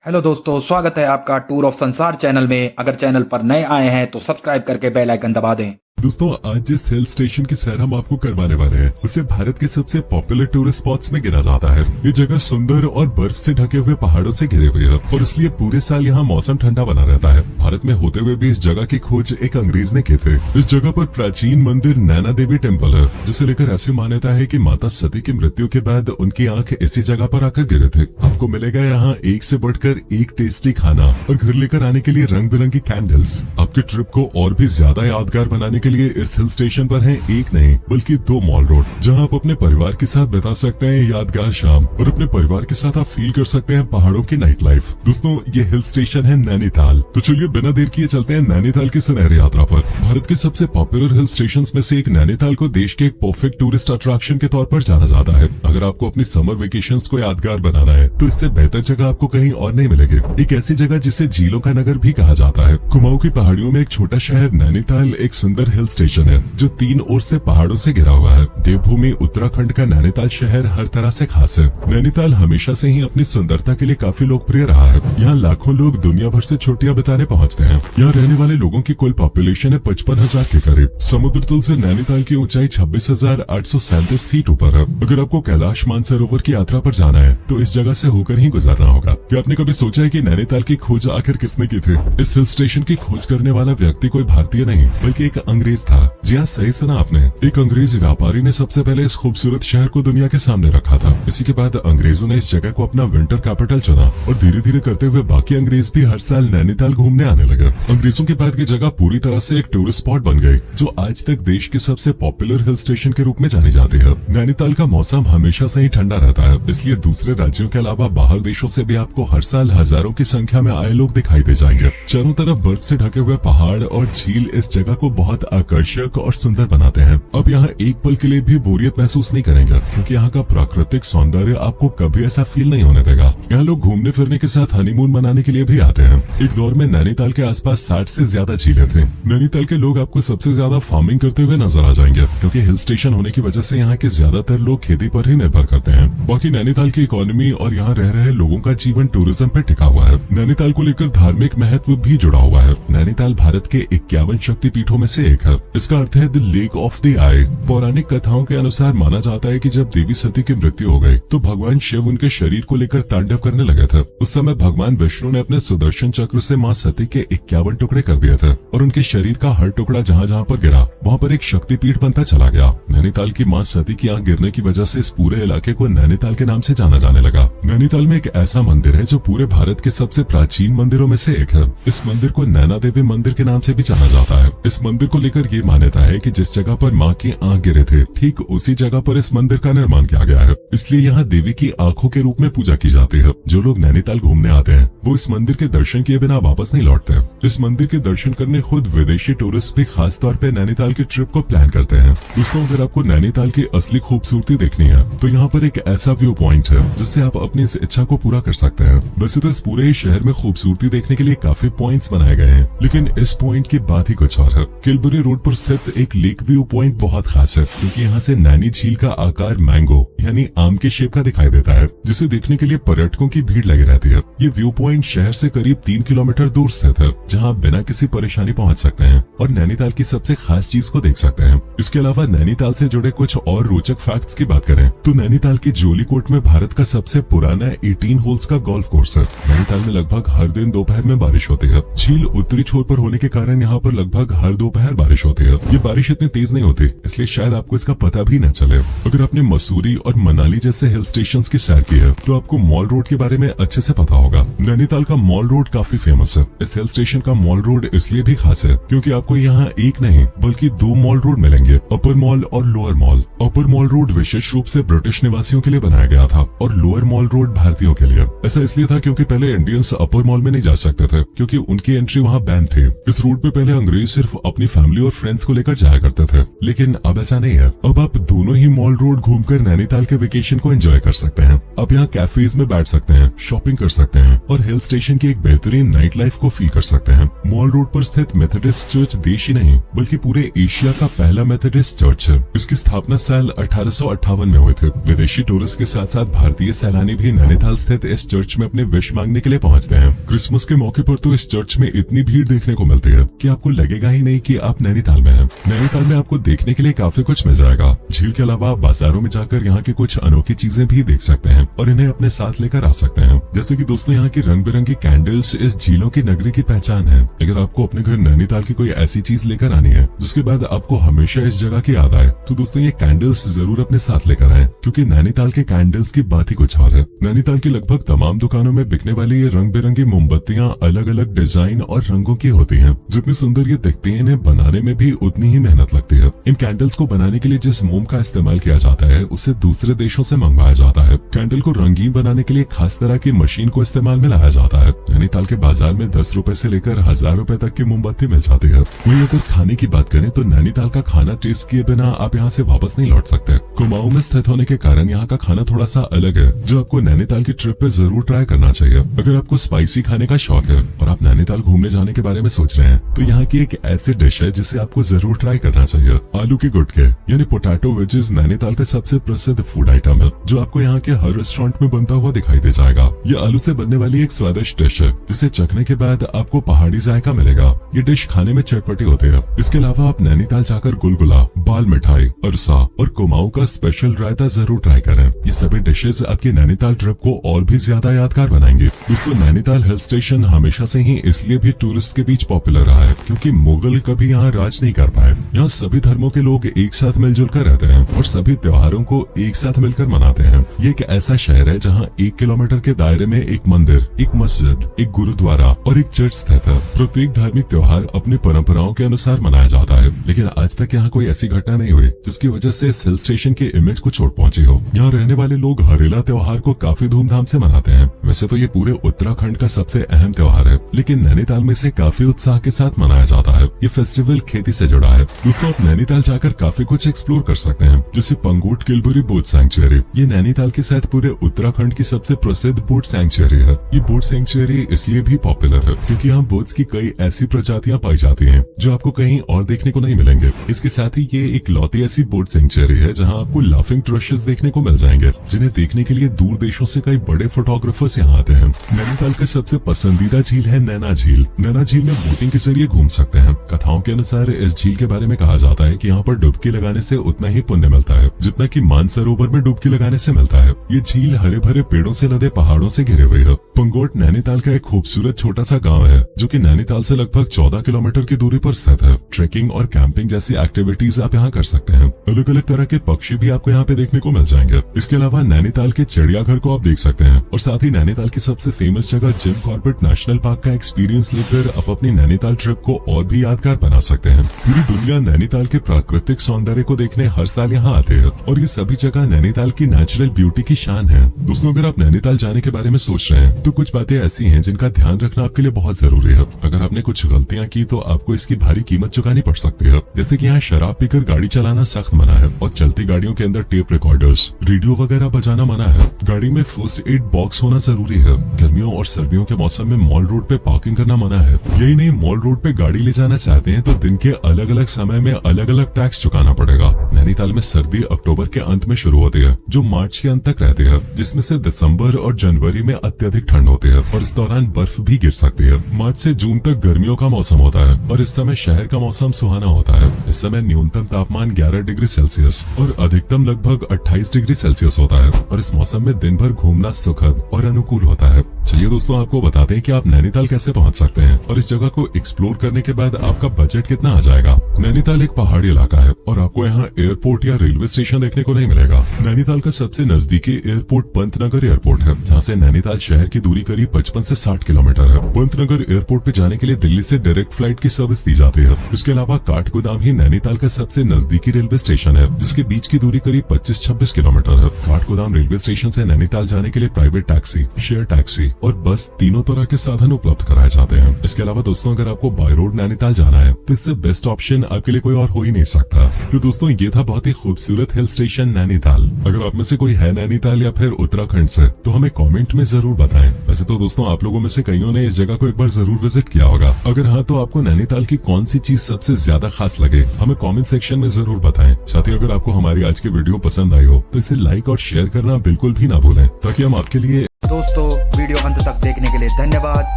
Hello दोस्तों, स्वागत है आपका टूर ऑफ संसार चैनल में। अगर चैनल पर नए आए हैं तो सब्सक्राइब करके बेल आइकन दबा दें। दोस्तों, आज जिस हिल स्टेशन की सैर हम आपको करवाने वाले हैं उसे भारत के सबसे पॉपुलर टूरिस्ट स्पॉट्स में गिना जाता है। ये जगह सुंदर और बर्फ से ढके हुए पहाड़ों से घिरे हुए है और इसलिए पूरे साल यहाँ मौसम ठंडा बना रहता है। भारत में होते हुए भी इस जगह की खोज एक अंग्रेज ने की थी। इस जगह पर प्राचीन मंदिर नैना देवी टेम्पल है, जिसे लेकर ऐसी मान्यता है कि माता सती की मृत्यु के बाद उनकी आंख इसी जगह पर आकर गिरे थे। आपको मिलेगा यहाँ एक से बढ़कर एक टेस्टी खाना और घर लेकर आने के लिए रंग बिरंगी कैंडल्स। आपके ट्रिप को और भी ज्यादा यादगार बनाने के लिए इस हिल स्टेशन पर है एक नहीं बल्कि 2 मॉल रोड, जहां आप अपने परिवार के साथ बिता सकते हैं यादगार शाम और अपने परिवार के साथ आप फील कर सकते हैं पहाड़ों की नाइट लाइफ। दोस्तों, ये हिल स्टेशन है नैनीताल। तो चलिए बिना देर किए चलते हैं नैनीताल की सुनहरी यात्रा पर। भारत के सबसे पॉपुलर हिल स्टेशन में से एक नैनीताल को देश के एक परफेक्ट टूरिस्ट अट्रैक्शन के तौर पर जाना जाता है। अगर आपको अपनी समर वेकेशन को यादगार बनाना है तो इससे बेहतर जगह आपको कहीं और नहीं मिलेगी। एक ऐसी जगह जिसे झीलों का नगर भी कहा जाता है। कुमाऊं की पहाड़ियों में एक छोटा शहर नैनीताल एक सुंदर हिल स्टेशन है जो 3 ओर से पहाड़ों से घिरा हुआ है। देवभूमि उत्तराखंड का नैनीताल शहर हर तरह से खास है। नैनीताल हमेशा से ही अपनी सुंदरता के लिए काफी लोकप्रिय रहा है। यहाँ लाखों लोग दुनिया भर से छुट्टियां बिताने पहुँचते हैं। यहाँ रहने वाले लोगों की कुल पॉपुलेशन है 55,000 के करीब। समुद्र तल से नैनीताल की ऊंचाई 26,837 फीट ऊपर है। अगर आपको कैलाश मानसरोवर की यात्रा पर जाना है तो इस जगह से होकर ही गुजरना होगा। क्या आपने कभी सोचा है कि नैनीताल की खोज आखिर किसने की थी? इस हिल स्टेशन की खोज करने वाला व्यक्ति कोई भारतीय नहीं बल्कि एक अंग्रेज था। जी हाँ, सही सुना आपने। एक अंग्रेज व्यापारी ने सबसे पहले इस खूबसूरत शहर को दुनिया के सामने रखा था। इसी के बाद अंग्रेजों ने इस जगह को अपना विंटर कैपिटल चुना और धीरे धीरे करते हुए बाकी अंग्रेज भी हर साल नैनीताल घूमने आने लगे। अंग्रेजों के बाद की जगह पूरी तरह से एक टूरिस्ट स्पॉट बन गई, जो आज तक देश के सबसे पॉपुलर हिल स्टेशन के रूप में जानी जाती है। नैनीताल का मौसम हमेशा से ही ठंडा रहता है, इसलिए दूसरे राज्यों के अलावा बाहर देशों से भी आपको हर साल हजारों की संख्या में आए लोग दिखाई दे जाएंगे। चारों तरफ बर्फ से ढके हुए पहाड़ और झील इस जगह को बहुत आकर्षक और सुंदर बनाते हैं। अब यहाँ एक पल के लिए भी बोरियत महसूस नहीं करेंगे, क्योंकि यहाँ का प्राकृतिक सौंदर्य आपको कभी ऐसा फील नहीं होने देगा। यहाँ लोग घूमने फिरने के साथ हनीमून मनाने के लिए भी आते हैं। एक दौर में नैनीताल के आसपास 60 से ज्यादा झीलें थी। नैनीताल के लोग आपको सबसे ज्यादा फार्मिंग करते हुए नजर आ जाएंगे, क्योंकि हिल स्टेशन होने की वजह से यहाँ के ज्यादातर लोग खेती पर ही निर्भर करते हैं। बाकी नैनीताल की इकोनॉमी और यहाँ रह रहे लोगों का जीवन टूरिज्म पर टिका हुआ है। नैनीताल को लेकर धार्मिक महत्व भी जुड़ा हुआ है। नैनीताल भारत के 51 शक्तिपीठों में से एक है। इसका अर्थ है द लेक ऑफ द आई। पौराणिक कथाओं के अनुसार माना जाता है कि जब देवी सती की मृत्यु हो गई तो भगवान शिव उनके शरीर को लेकर तांडव करने लगे थे। उस समय भगवान विष्णु ने अपने सुदर्शन चक्र से मां सती के 51 टुकड़े कर दिए थे और उनके शरीर का हर टुकड़ा जहाँ जहाँ पर गिरा वहाँ पर एक शक्तिपीठ बनता चला गया। नैनीताल की मां सती की आंख गिरने की वजह से इस पूरे इलाके को नैनीताल के नाम से जाना जाने लगा। नैनीताल में एक ऐसा मंदिर है जो पूरे भारत के सबसे प्राचीन मंदिरों में से एक है। इस मंदिर को नैना देवी मंदिर के नाम से भी जाना जाता है। इस मंदिर को लेकर ये मान्यता है कि जिस जगह पर मां की आंख गिरे थे ठीक उसी जगह पर इस मंदिर का निर्माण किया गया है, इसलिए यहाँ देवी की आंखों के रूप में पूजा की जाती है। जो लोग नैनीताल घूमने आते हैं वो इस मंदिर के दर्शन किए बिना वापस नहीं लौटते। इस मंदिर के दर्शन करने खुद विदेशी टूरिस्ट भी खास तौर पे नैनीताल की ट्रिप को प्लान करते हैं। दोस्तों, अगर आपको नैनीताल की असली खूबसूरती देखनी है तो यहाँ पर एक ऐसा व्यू पॉइंट है जिससे आप अपनी इस इच्छा को पूरा कर सकते हैं। वैसे तो इस पूरे शहर में खूबसूरती देखने के लिए काफी पॉइंट्स बनाए गए हैं, लेकिन इस पॉइंट की बात ही कुछ और है। किलबरी रोड पर स्थित एक लेक व्यू पॉइंट बहुत खास है, क्योंकि यहाँ से नैनी झील का आकार मैंगो यानी आम के शेप का दिखाई देता है, जिसे देखने के लिए पर्यटकों की भीड़ लगी रहती है। ये व्यू पॉइंट शहर से करीब 3 किलोमीटर दूर स्थित है, जहाँ आप बिना किसी परेशानी पहुँच सकते हैं और नैनीताल की सबसे खास चीज को देख सकते हैं। इसके अलावा नैनीताल से जुड़े कुछ और रोचक फैक्ट्स की बात करें तो नैनीताल के जोली कोट में भारत का सबसे पुराना 18 होल्स का गोल्फ कोर्स है। नैनीताल में लगभग हर दिन दोपहर में बारिश होती है। झील उत्तरी छोर पर होने के कारण यहाँ पर लगभग हर दोपहर बारिश होती है। ये बारिश इतनी तेज नहीं होती, इसलिए शायद आपको इसका पता भी न चले। अगर आपने मसूरी और मनाली जैसे हिल स्टेशंस की सैर की है तो आपको मॉल रोड के बारे में अच्छे से पता होगा। नैनीताल का मॉल रोड काफी फेमस है। इस हिल स्टेशन का मॉल रोड इसलिए भी खास है क्योंकि आपको यहाँ एक नहीं बल्कि 2 मॉल रोड मिलेंगे, अपर मॉल और लोअर मॉल। अपर मॉल रोड विशेष रूप से ब्रिटिश निवासियों के लिए बनाया गया था और लोअर मॉल रोड भारतीयों के लिए। ऐसा इसलिए था क्योंकि पहले इंडियंस अपर मॉल में नहीं जा सकते थे, क्योंकि उनकी एंट्री वहाँ बैन थी। इस रोड पे पहले अंग्रेज सिर्फ अपनी फैमिली फैमिली और फ्रेंड्स को लेकर जाया करते थे, लेकिन अब ऐसा नहीं है। अब आप दोनों ही मॉल रोड घूमकर नैनीताल के वेकेशन को एंजॉय कर सकते हैं। आप यहाँ कैफेज में बैठ सकते हैं, शॉपिंग कर सकते हैं और हिल स्टेशन की एक बेहतरीन नाइट लाइफ को फील कर सकते हैं। मॉल रोड पर स्थित मेथोडिस्ट चर्च देश ही नहीं बल्कि पूरे एशिया का पहला मेथोडिस्ट चर्च है। इसकी स्थापना साल 1858 में हुई थी। विदेशी टूरिस्ट के साथ साथ भारतीय सैलानी भी नैनीताल स्थित इस चर्च में अपने विश मांगने के लिए पहुंचते हैं। क्रिसमस के मौके पर तो इस चर्च में इतनी भीड़ देखने को मिलती है कि आपको लगेगा ही नहीं कि आप नैनीताल में हैं। नैनीताल में आपको देखने के लिए काफी कुछ मिल जाएगा। झील के अलावा आप बाजारों में जाकर यहाँ की कुछ अनोखी चीजें भी देख सकते हैं और इन्हें अपने साथ लेकर आ सकते हैं। जैसे कि दोस्तों यहाँ की रंग बिरंगी कैंडल्स इस झीलों की नगरी की पहचान है। अगर आपको अपने घर नैनीताल की कोई ऐसी चीज लेकर आनी है जिसके बाद आपको हमेशा इस जगह की याद आए तो दोस्तों ये कैंडल्स जरूर अपने साथ लेकर आए, क्योंकि नैनीताल के कैंडल्स की बात ही कुछ और है। नैनीताल की लगभग तमाम दुकानों में बिकने वाली ये रंग बिरंगी मोमबत्तियां अलग अलग डिजाइन और रंगों की होती हैं। जितनी सुंदर ये दिखती हैं, इन्हें बनाने में भी उतनी ही मेहनत लगती है। इन कैंडल्स को बनाने के लिए जिस मोम का इस्तेमाल किया जाता है उसे दूसरे देशों से मंगवाया जाता है। कैंडल को रंगीन बनाने के लिए खास तरह की मशीन को इस्तेमाल में लाया जाता है। नैनीताल के बाजार में 10 रुपए से लेकर 1000 रुपए तक की मोमबत्ती मिल जाती है। वहीं अगर खाने की बात करें तो नैनीताल का खाना टेस्ट किए बिना आप यहाँ से वापस नहीं लौट सकते। कुमाऊं में स्थित होने के कारण यहाँ का खाना थोड़ा सा अलग है, जो आपको नैनीताल की ट्रिप पे जरूर ट्राई करना चाहिए। अगर आपको स्पाइसी खाने का शौक है और आप नैनीताल घूमने जाने के बारे में सोच रहे हैं तो यहाँ की एक ऐसी डिश है जिसे आपको जरूर ट्राई करना चाहिए। आलू के गुटके यानी पोटैटो वेजेस नैनीताल का सबसे प्रसिद्ध फूड आइटम है, जो आपको यहाँ के हर रेस्टोरेंट में बनता हुआ दिखाई दे जाएगा। ये आलू से बनने वाली एक स्वादिष्ट डिश है जिसे चखने के बाद आपको पहाड़ी जायका मिलेगा। ये डिश खाने में चटपटी होती है। इसके अलावा आप नैनीताल जाकर गुलगुला, बाल मिठाई, अरसा और कुमाऊं का स्पेशल रायता जरूर ट्राई करें। ये सभी डिशेज आपकी नैनीताल ट्रिप को और भी ज्यादा यादगार बनाएंगे। दोस्तों नैनीताल हिल स्टेशन हमेशा से ही इसलिए भी टूरिस्ट के बीच पॉपुलर रहा है क्योंकि मुगल कभी यहाँ राज नहीं कर पाए। यहाँ सभी धर्मों के लोग एक साथ मिलजुल कर रहते हैं और सभी त्योहारों को एक साथ मिलकर मनाते हैं। ये एक ऐसा शहर है जहाँ 1 किलोमीटर के दायरे में एक मंदिर, एक मस्जिद, एक गुरुद्वारा और एक चर्च स्थित है। प्रत्येक धार्मिक त्योहार अपनी परंपराओं के अनुसार मनाया जाता है, लेकिन आज तक यहाँ कोई ऐसी घटना नहीं हुई जिसकी वजह से इस हिल स्टेशन की इमेज को चोट पहुंची हो। यहाँ रहने वाले लोग हरेला त्योहार को काफी धूमधाम से मनाते हैं। वैसे तो ये पूरे उत्तराखंड का सबसे अहम त्योहार है, लेकिन नैनीताल में इसे काफी उत्साह के साथ मनाया जाता है। ये फेस्टिवल खेती से जुड़ा है। दोस्तों आप नैनीताल जाकर काफी कुछ एक्सप्लोर कर सकते हैं, जैसे पंगोट किलबुरी बोट सैंक्चुअरी। ये नैनीताल के साथ पूरे उत्तराखंड की सबसे प्रसिद्ध बोट सैंक्चुअरी है। ये बोट सैंक्चुअरी इसलिए भी पॉपुलर है क्योंकि यहाँ बोट्स की कई ऐसी प्रजातियां पाई जाती हैं जो आपको कहीं और देखने को नहीं मिलेंगे। इसके साथ ही ये एक लौती ऐसी बोट सैंक्चुअरी है जहाँ आपको लाफिंग ट्रशेस देखने को मिल जाएंगे, जिन्हें देखने के लिए दूर देशों से कई बड़े फोटोग्राफर्स यहाँ आते हैं। नैनीताल का सबसे पसंदीदा झील है नैना झील। नैना झील में बोटिंग के जरिए घूम सकते हैं। कथाओं के अनुसार इस झील के बारे में कहा जाता है कि यहाँ पर डुबकी लगाने से उतना ही पुण्य मिलता है जितना कि मानसरोवर में डुबकी लगाने से मिलता है। ये झील हरे भरे पेड़ों से लदे पहाड़ों से घिरे हुए है। पंगोट नैनीताल का एक खूबसूरत छोटा सा गाँव है जो कि नैनीताल से लगभग 14 किलोमीटर की दूरी पर स्थित है। ट्रेकिंग और कैंपिंग जैसी एक्टिविटीज आप यहाँ कर सकते हैं। अलग अलग तरह के पक्षी भी आपको यहाँ पे देखने को मिल जाएंगे। इसके अलावा नैनीताल के चिड़ियाघर को आप देख सकते हैं और साथ ही नैनीताल की सबसे फेमस जगह जिम कॉर्बेट नेशनल पार्क का एक्सपीरियंस लेकर आप अपनी नैनीताल ट्रिप को और भी यादगार बना सकते हैं। पूरी दुनिया नैनीताल के प्राकृतिक सौंदर्य को देखने हर साल यहाँ आते हैं और ये सभी जगह नैनीताल की नेचुरल ब्यूटी की शान है। दोस्तों अगर आप नैनीताल जाने के बारे में सोच रहे हैं तो कुछ बातें ऐसी हैं जिनका ध्यान रखना आपके लिए बहुत जरूरी है। अगर आपने कुछ गलतियाँ की तो आपको इसकी भारी कीमत चुकानी पड़ सकती है। जैसे कि यहाँ शराब पीकर गाड़ी चलाना सख्त मना है और चलती गाड़ियों के अंदर टेप रिकॉर्डर्स, रेडियो वगैरह बजाना मना है। गाड़ी में फर्स्ट एड बॉक्स होना जरूरी है। गर्मियों और सर्दियों के मौसम में मॉल रोड पे पार्किंग करना मना है। यही नहीं, मॉल रोड पे गाड़ी ले जाना चाहते हैं तो दिन के अलग अलग समय में अलग अलग टैक्स चुकाना पड़ेगा। नैनीताल में सर्दी अक्टूबर के अंत में शुरू होती है जो मार्च के अंत तक रहती है, जिसमें से दिसंबर और जनवरी में अत्यधिक ठंड होती है और इस दौरान बर्फ भी गिर सकती है। मार्च से जून तक गर्मियों का मौसम होता है और इस समय शहर का मौसम सुहाना होता है। इस समय न्यूनतम तापमान 11 डिग्री सेल्सियस और अधिकतम लगभग 28 डिग्री सेल्सियस होता है और इस मौसम में दिन भर घूमना सुखद और अनुकूल होता है। चलिए दोस्तों आपको बताते हैं कि आप नैनीताल कैसे पहुंच सकते हैं और इस जगह को एक्सप्लोर करने के बाद आपका बजट कितना आ जाएगा। नैनीताल एक पहाड़ी इलाका है और आपको यहाँ एयरपोर्ट या रेलवे स्टेशन देखने को नहीं मिलेगा। नैनीताल का सबसे नजदीकी एयरपोर्ट पंतनगर एयरपोर्ट है, जहाँ से नैनीताल शहर की दूरी करीब 55 से 60 किलोमीटर है। पंतनगर एयरपोर्ट पे जाने के लिए दिल्ली से डायरेक्ट फ्लाइट की सर्विस दी जाती है। इसके अलावा काठगोदाम ही नैनीताल का सबसे नजदीकी रेलवे स्टेशन है, जिसके बीच की दूरी करीब 25-26 किलोमीटर है। काठगोदाम रेलवे स्टेशन से नैनीताल जाने के लिए प्राइवेट टैक्सी, शेयर टैक्सी और बस तीनों तरह के साधन उपलब्ध कराए जाते हैं। इसके अलावा दोस्तों अगर आपको बाय रोड नैनीताल जाना है तो इससे बेस्ट ऑप्शन आपके लिए कोई और हो ही नहीं सकता। तो दोस्तों ये था बहुत ही खूबसूरत हिल स्टेशन नैनीताल। अगर आप में से कोई है नैनीताल या फिर उत्तराखंड से तो हमें कमेंट में जरूर बताएं। वैसे तो दोस्तों आप लोगों में से कईयों ने इस जगह को एक बार जरूर विजिट किया होगा। अगर हाँ तो आपको नैनीताल की कौन सी चीज सबसे ज्यादा खास लगे हमें कमेंट सेक्शन में जरूर बताएं। साथ ही अगर आपको हमारी आज की वीडियो पसंद आई हो तो इसे लाइक और शेयर करना बिल्कुल भी ना भूलें ताकि हम आपके लिए दोस्तों वीडियो अंत तक देखने के लिए धन्यवाद।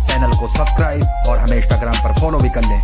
चैनल को सब्सक्राइब और हमें इंस्टाग्राम पर फॉलो भी कर लें।